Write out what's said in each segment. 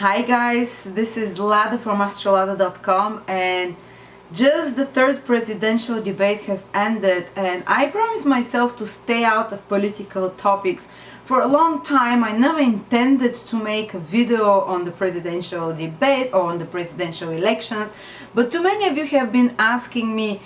Hi guys, this is Lada from Astrolada.com, and just the third presidential debate has ended, and I promised myself to stay out of political topics for a long time. I never intended to make a video on the presidential debate or on the presidential elections, but too many of you have been asking me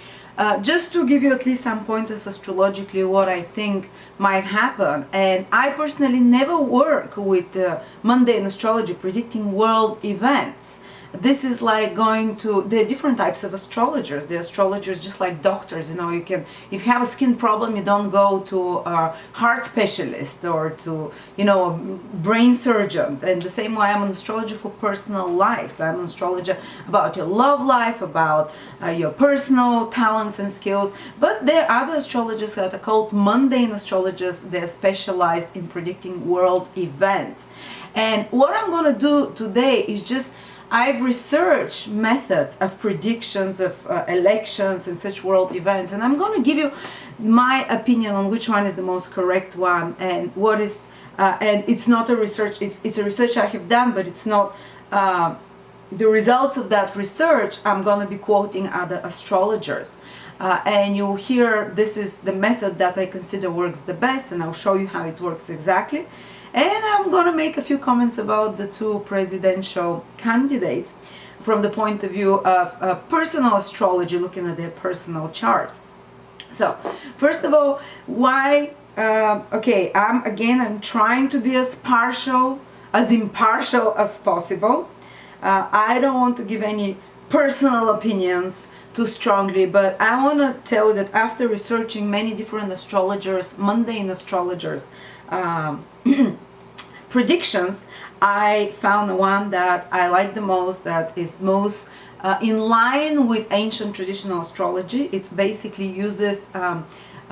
just to give you at least some pointers astrologically what I think might happen. And I personally never work with mundane astrology predicting world events. This is like going to the different types of astrologers. The astrologers, just like doctors, you can, if you have a skin problem, you don't go to a heart specialist or to, a brain surgeon. And the same way, I'm an astrologer for personal lives. I'm an astrologer about your love life, about your personal talents and skills. But there are other astrologers that are called mundane astrologers. They're specialized in predicting world events. And what I'm going to do today is just I've researched methods of predictions of elections and such world events, and I'm going to give you my opinion on which one is the most correct one and what is and it's not a research, it's a research I have done, but it's not the results of that research. I'm going to be quoting other astrologers, and you'll hear this is the method that I consider works the best, and I'll show you how it works exactly. And I'm going to make a few comments about the two presidential candidates from the point of view of personal astrology, looking at their personal charts. So, first of all, why? I'm trying to be as impartial as possible. I don't want to give any personal opinions too strongly, but I want to tell you that after researching many different astrologers, mundane astrologers, predictions, I found the one that I like the most, that is most in line with ancient traditional astrology. It basically uses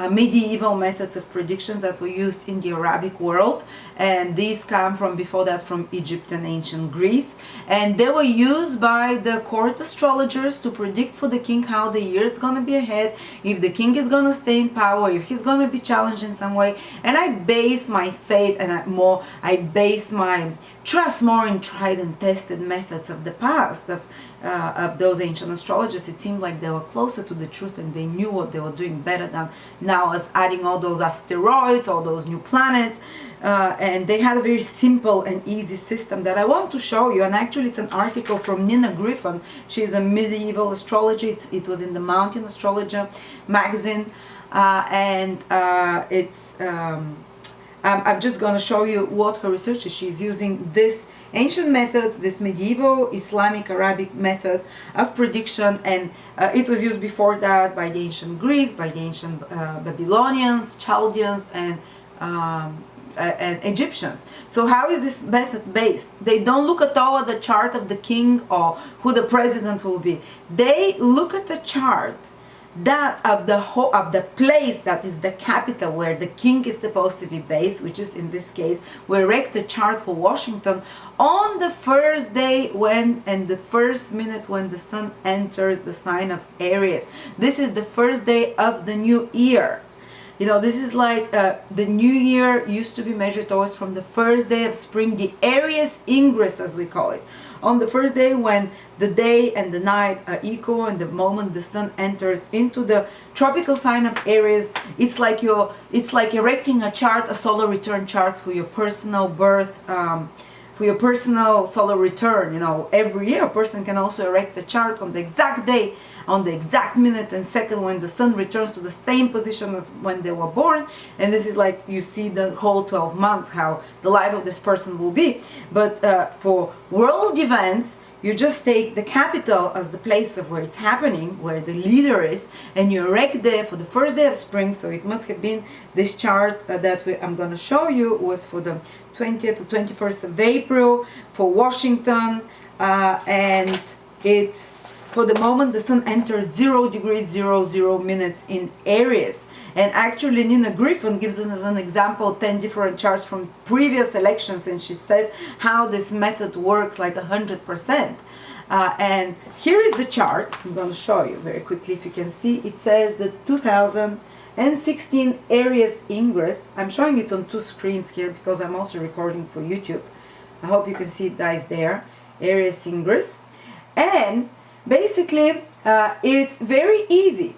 medieval methods of predictions that were used in the Arabic world, and these come from before that from Egypt and ancient Greece, and they were used by the court astrologers to predict for the king how the year is going to be ahead, if the king is going to stay in power, if he's going to be challenged in some way. And I base my faith and I base my trust more in tried and tested methods of the past of those ancient astrologers. It seemed like they were closer to the truth and they knew what they were doing better than now as adding all those asteroids, all those new planets, and they had a very simple and easy system that I want to show you. And actually it's an article from Nina Griffin. She's a medieval astrologer. It was in the Mountain Astrologer magazine, I'm just going to show you what her research is. She's using this ancient methods, this medieval Islamic Arabic method of prediction, and it was used before that by the ancient Greeks, by the ancient Babylonians, Chaldeans, and Egyptians. So how is this method based? They don't look at all at the chart of the king or who the president will be. They look at the chart that of the place that is the capital where the king is supposed to be based, which is in this case we erect a chart for Washington on the first day and the first minute when the sun enters the sign of Aries. This is the first day of the new year. This is like the new year used to be measured always from the first day of spring, the Aries ingress as we call it. On the first day when the day and the night are equal, and the moment the sun enters into the tropical sign of Aries, it's like erecting a chart, a solar return chart for your personal birth, for your personal solar return. Every year a person can also erect a chart on the exact day, on the exact minute and second when the sun returns to the same position as when they were born. And this is like you see the whole 12 months how the life of this person will be. But for world events, you just take the capital as the place of where it's happening, where the leader is, and you erect there for the first day of spring. So it must have been this chart that I'm going to show you was for the 20th or 21st of April for Washington, and it's for the moment the sun enters 0 degrees 00 minutes in Aries. And actually Nina Griffin gives us an example 10 different charts from previous elections, and she says how this method works like 100%. And here is the chart. I'm going to show you very quickly. If you can see, it says the 2016 Aries ingress. I'm showing it on two screens here because I'm also recording for YouTube. I hope you can see it guys there. Aries Ingress. And basically, it's very easy.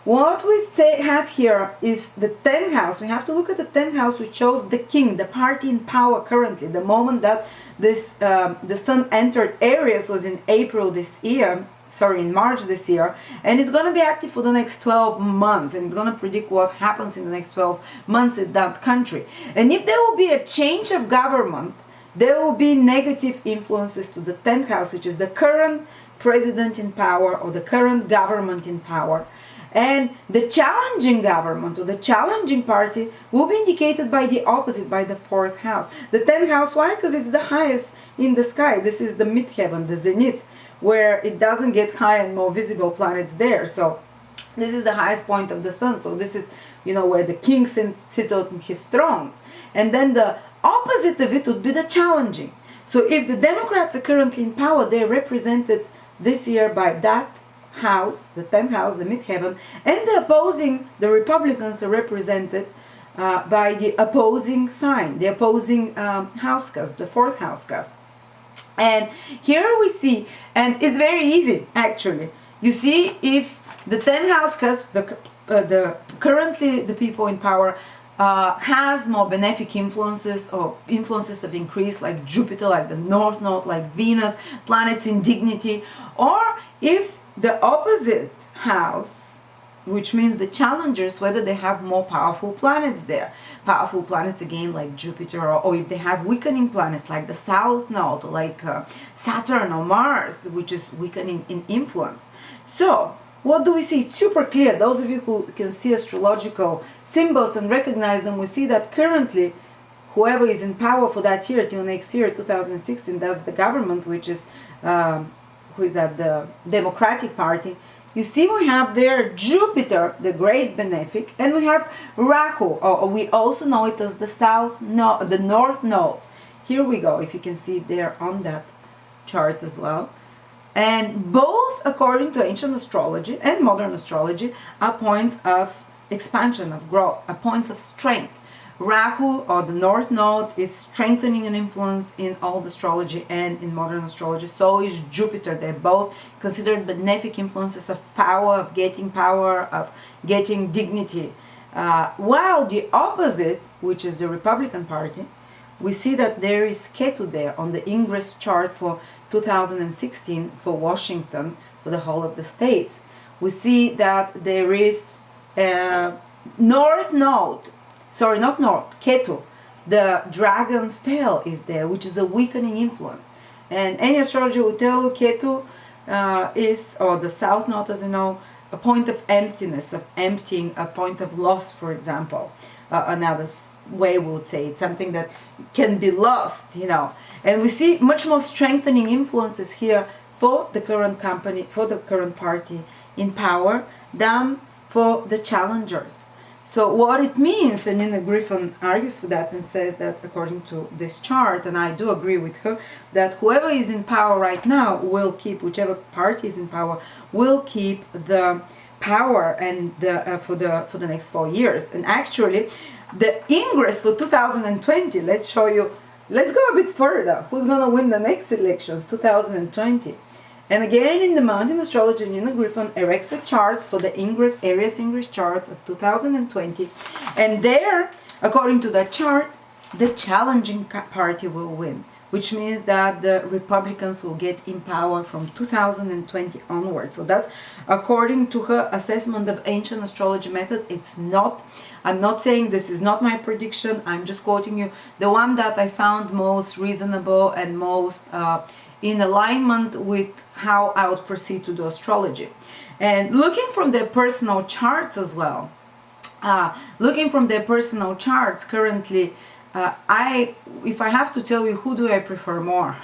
What we have here is the 10th house. We have to look at the 10th house, which shows the king, the party in power currently. The moment that this the sun entered Aries was in April this year, sorry, in March this year, and it's going to be active for the next 12 months, and it's going to predict what happens in the next 12 months in that country. And if there will be a change of government, there will be negative influences to the 10th house, which is the current president in power or the current government in power. And the challenging government or the challenging party will be indicated by the opposite, by the 4th house. The 10th house, why? Because it's the highest in the sky. This is the midheaven, the zenith, where it doesn't get high and more visible planets there. So this is the highest point of the sun. So this is, where the king sits on his thrones. And then the opposite of it would be the challenging. So if the Democrats are currently in power, they're represented this year by that house, the 10th house, the midheaven, and the Republicans are represented by the opposing sign, the opposing house cast, the 4th house cast. And here we see, and it's very easy actually. You see, if the 10th house cast, currently the people in power has more benefic influences or influences of increase, like Jupiter, like the North Node, like Venus, planets in dignity, or if the opposite house, which means the challengers, whether they have more powerful planets there. Powerful planets again like Jupiter, or if they have weakening planets like the South Node, like Saturn or Mars, which is weakening in influence. So, what do we see? It's super clear. Those of you who can see astrological symbols and recognize them, we see that currently, whoever is in power for that year till next year, 2016, that's the government, which is who is that, the Democratic Party. You see, we have there Jupiter, the great benefic, and we have Rahu, or we also know it as the North Node. Here we go, if you can see it there on that chart as well. And both, according to ancient astrology and modern astrology, are points of expansion, of growth, are points of strength. Rahu, or the North Node, is strengthening an influence in old astrology and in modern astrology. So is Jupiter. They're both considered benefic influences of power, of getting dignity. While the opposite, which is the Republican Party, we see that there is Ketu there on the Ingress chart for 2016 for Washington, for the whole of the states. We see that there is North Node. Sorry, not North, Ketu. The dragon's tail is there, which is a weakening influence. And any astrologer will tell you Ketu is, or the South Node, as you know, a point of emptiness, of emptying, a point of loss, for example. Another way we would say it's something that can be lost, And we see much more strengthening influences here for the current company, for the current party in power, than for the challengers. So what it means, and Nina Griffin argues for that and says that according to this chart, and I do agree with her, that whoever is in power right now will keep, whichever party is in power, will keep the power and for the next 4 years. And actually, the Ingress for 2020, let's go a bit further. Who's going to win the next elections, 2020? And again, in the Mountain Astrology, Nina Griffin erects the charts for the Aries Ingress charts of 2020. And there, according to that chart, the challenging party will win, which means that the Republicans will get in power from 2020 onwards. So that's according to her assessment of ancient astrology method. I'm not saying this is not my prediction. I'm just quoting you the one that I found most reasonable and most in alignment with how I would proceed to do astrology. And looking from their personal charts as well, currently, if I have to tell you who do I prefer more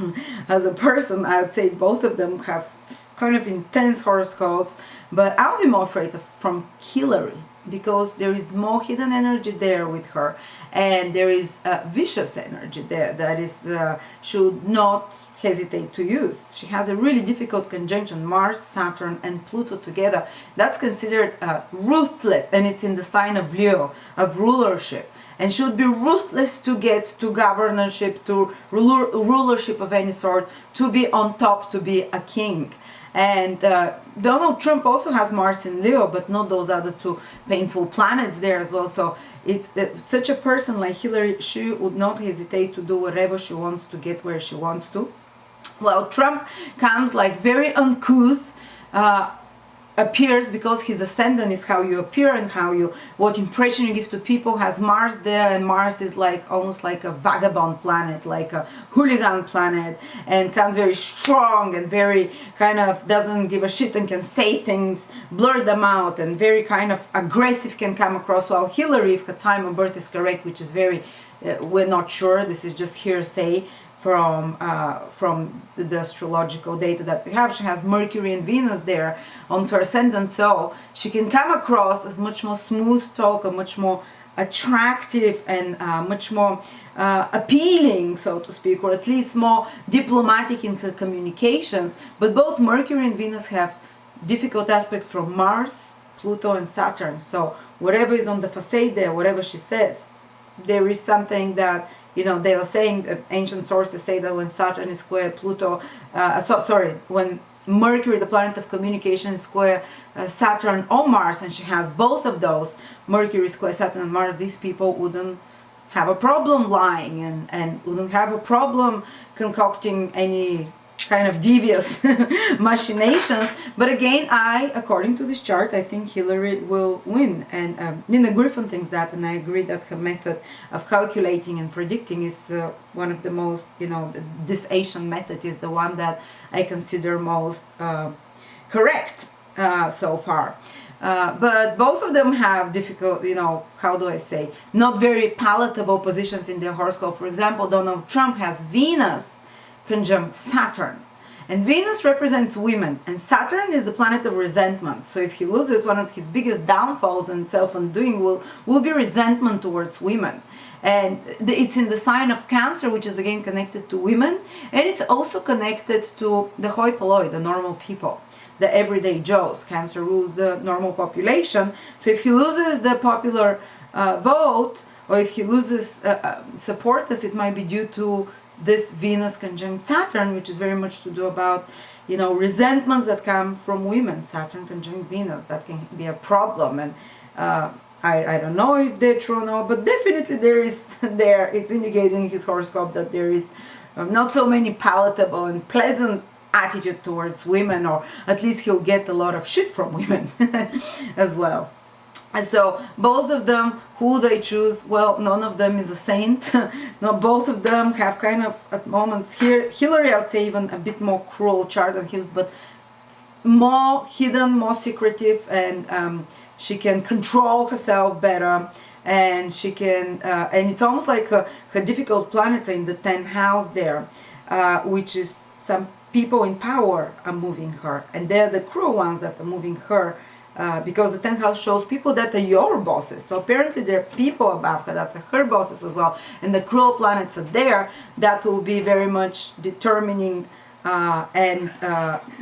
as a person, I would say both of them have kind of intense horoscopes, but I'll be more afraid from Hillary, because there is more hidden energy there with her, and there is vicious energy there that is should not hesitate to use. She has a really difficult conjunction, Mars, Saturn, and Pluto together. That's considered ruthless, and it's in the sign of Leo, of rulership. and she would be ruthless to get to governorship, to rulership of any sort, to be on top, to be a king. And Donald Trump also has Mars in Leo, but not those other two painful planets there as well. So it's such a person like Hillary, she would not hesitate to do whatever she wants to get where she wants to. Well, Trump comes like very uncouth, appears, because his ascendant is how you appear and what impression you give to people, has Mars there, and Mars is like almost like a vagabond planet, like a hooligan planet, and comes very strong and very kind of doesn't give a shit and can say things, blur them out, and very kind of aggressive can come across. While Hillary, if her time of birth is correct, which is very, we're not sure, this is just hearsay from the astrological data that we have. She has Mercury and Venus there on her ascendant, so she can come across as much more smooth talker, much more attractive, and much more appealing, so to speak, or at least more diplomatic in her communications. But both Mercury and Venus have difficult aspects from Mars, Pluto, and Saturn. So whatever is on the facade there, whatever she says, there is something that, you know, they are saying, ancient sources say that when Saturn is square Pluto, when Mercury, the planet of communication, is square Saturn or Mars, and she has both of those, Mercury square Saturn and Mars, these people wouldn't have a problem lying and wouldn't have a problem concocting any kind of devious machinations. But again, according to this chart, I think Hillary will win. And Nina Griffin thinks that, and I agree that her method of calculating and predicting is one of the most, you know, this Asian method is the one that I consider most correct so far. But both of them have difficult, you know, how do I say, not very palatable positions in their horoscope. For example, Donald Trump has Venus conjunct Saturn, and Venus represents women, and Saturn is the planet of resentment. So if he loses, one of his biggest downfalls and self-undoing will be resentment towards women. And it's in the sign of Cancer, which is again connected to women, and it's also connected to the hoi polloi, the normal people, the everyday Joes. Cancer rules the normal population. So if he loses the popular vote, or if he loses supporters, it might be due to this Venus conjunct Saturn, which is very much to do about, you know, resentments that come from women. Saturn conjunct Venus, that can be a problem. And I don't know if they're true or not, but definitely it's indicating in his horoscope that there is not so many palatable and pleasant attitude towards women, or at least he'll get a lot of shit from women as well. And so both of them, who they choose, well, none of them is a saint. No, both of them have kind of at moments here, Hillary, I would say, even a bit more cruel chart than his, but more hidden, more secretive, and she can control herself better, and she can, and it's almost like her difficult planets are in the 10th house there, which is some people in power are moving her, and they're the cruel ones that are moving her. Because the 10th house shows people that are your bosses. So apparently there are people above her that are her bosses as well. And the cruel planets are there that will be very much determining and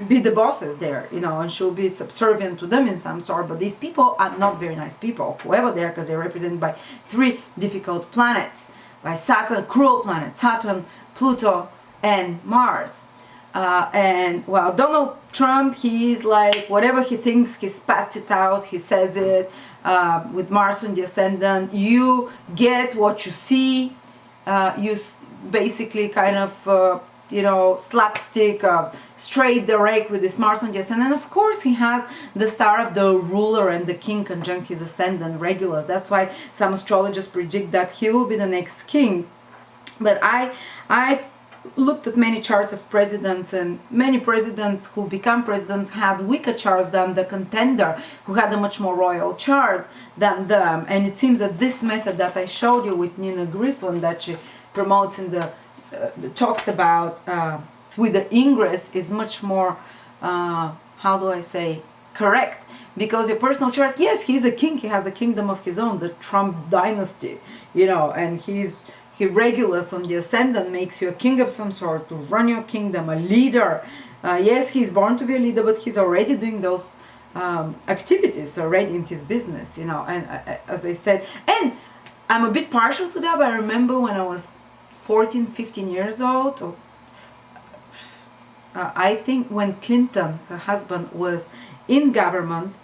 be the bosses there, you know, and she'll be subservient to them in some sort. But these people are not very nice people, whoever they are, because they're represented by 3 difficult planets. By Saturn, cruel planet, Saturn, Pluto, and Mars. And well, Donald Trump, he's like, whatever he thinks, he spats it out, he says it, with Mars on the ascendant. You get what you see, you basically kind of, you know, slapstick, straight direct with this Mars on the ascendant. And of course he has the star of the ruler and the king conjunct his ascendant, Regulus. That's why some astrologers predict that he will be the next king. But I looked at many charts of presidents, and many presidents who become president had weaker charts than the contender, who had a much more royal chart than them. And it seems that this method that I showed you with Nina Griffin, that she promotes in the talks about with the ingress, is much more, how do I say, correct. Because your personal chart, yes, he's a king, he has a kingdom of his own, the Trump dynasty, you know, and he Regulus on the ascendant makes you a king of some sort, to run your kingdom, a leader. Yes, he's born to be a leader, but he's already doing those activities already in his business, you know. And as I said, and I'm a bit partial to that, but I remember when I was 14, 15 years old, or I think when Clinton, her husband, was in government,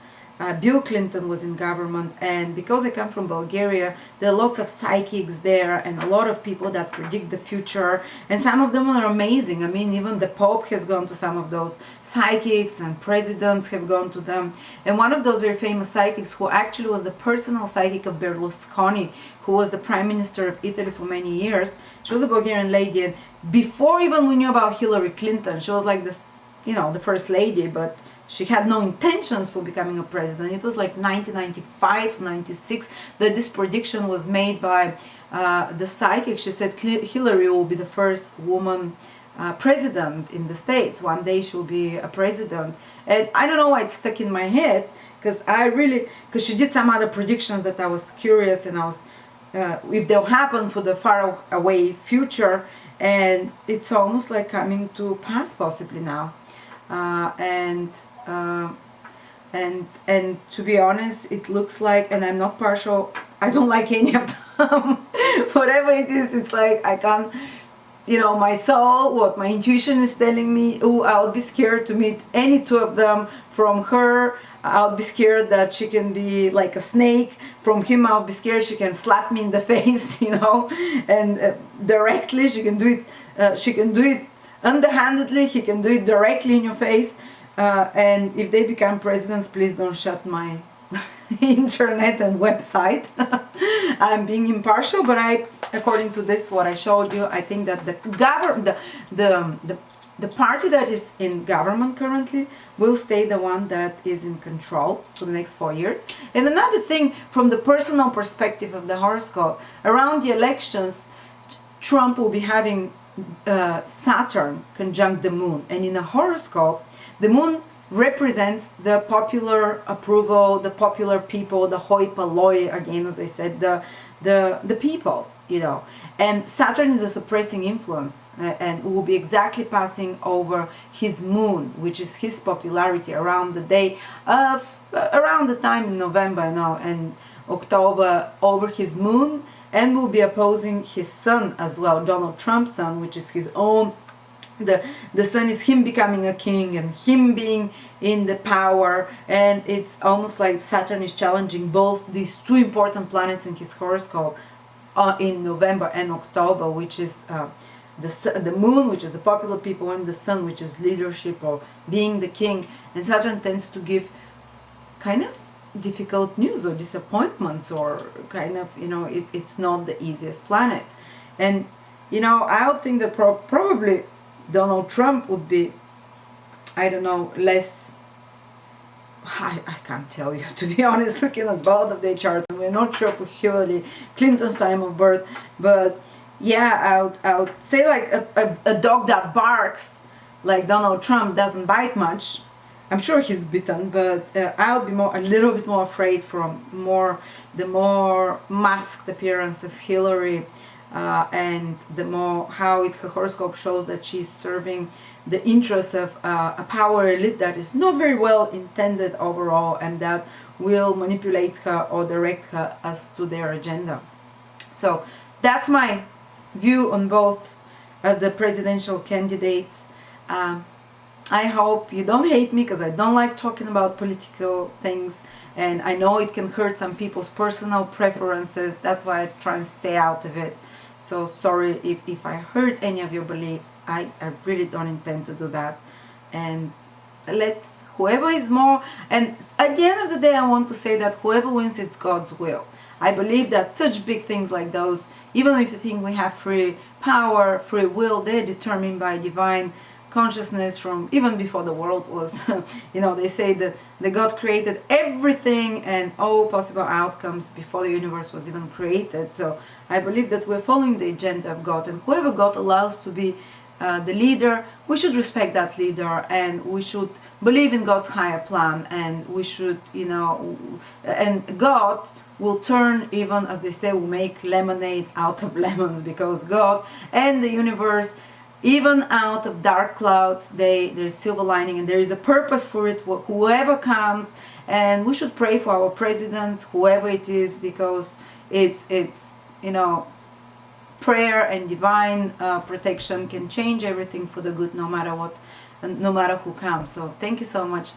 Bill Clinton was in government, and because I come from Bulgaria, there are lots of psychics there and a lot of people that predict the future, and some of them are amazing. I mean, even the Pope has gone to some of those psychics, and presidents have gone to them. And one of those very famous psychics, who actually was the personal psychic of Berlusconi, who was the Prime Minister of Italy for many years, she was a Bulgarian lady, and before even we knew about Hillary Clinton, she was like this, you know, the first lady, but she had no intentions for becoming a president. It was like 1995, 96 that this prediction was made by the psychic. She said Hillary will be the first woman president in the States. One day she will be a president. And I don't know why it's stuck in my head, because she did some other predictions that I was curious, and I was, if they'll happen for the far away future, and it's almost like coming to pass possibly now. And to be honest, it looks like, and I'm not partial, I don't like any of them. Whatever it is, it's like I can't, you know, my soul, what my intuition is telling me, oh, I'll be scared to meet any two of them. From her, I'll be scared that she can be like a snake. From him, I'll be scared she can slap me in the face, you know, and directly. She can do it underhandedly. He can do it directly in your face. And if they become presidents, please don't shut my internet and website. I'm being impartial, but according to this, what I showed you, I think that the party that is in government currently will stay the one that is in control for the next 4 years. And another thing, from the personal perspective of the horoscope, around the elections, Trump will be having Saturn conjunct the moon, and in a horoscope, the moon represents the popular approval, the popular people, the hoi polloi, again, as I said, the people, you know. And Saturn is a suppressing influence, and will be exactly passing over his moon, which is his popularity, around the day of, around the time in November and October, over his moon, and will be opposing his sun as well, Donald Trump's sun, which is his own. The sun is him becoming a king and him being in the power, and it's almost like Saturn is challenging both these two important planets in his horoscope in November and October, which is the moon, which is the popular people, and the sun, which is leadership or being the king. And Saturn tends to give kind of difficult news or disappointments, or kind of, you know, it's not the easiest planet. And, you know, I would think that probably Donald Trump would be, I don't know, less, I can't tell you, to be honest, looking at both of their charts, and we're not sure for Hillary Clinton's time of birth, but yeah, I would say like a dog that barks like Donald Trump doesn't bite much. I'm sure he's bitten, but I would be a little bit more afraid from the more masked appearance of Hillary, and the more how her horoscope shows that she's serving the interests of a power elite that is not very well intended overall, and that will manipulate her or direct her as to their agenda. So that's my view on both the presidential candidates. I hope you don't hate me, because I don't like talking about political things, and I know it can hurt some people's personal preferences. That's why I try and stay out of it. So sorry if I hurt any of your beliefs. I really don't intend to do that. And let whoever is more, and at the end of the day, I want to say that whoever wins, it's God's will. I believe that such big things like those, even if you think we have free power, free will, they're determined by divine consciousness from even before the world was, you know, they say that God created everything and all possible outcomes before the universe was even created. So I believe that we're following the agenda of God, and whoever God allows to be the leader, we should respect that leader, and we should believe in God's higher plan, and we should, you know, and God will turn, even as they say, will make lemonade out of lemons, because God and the universe, even out of dark clouds, there's silver lining, and there is a purpose for it, whoever comes. And we should pray for our presidents, whoever it is, because it's you know, prayer and divine protection can change everything for the good, no matter what, no matter who comes. So thank you so much.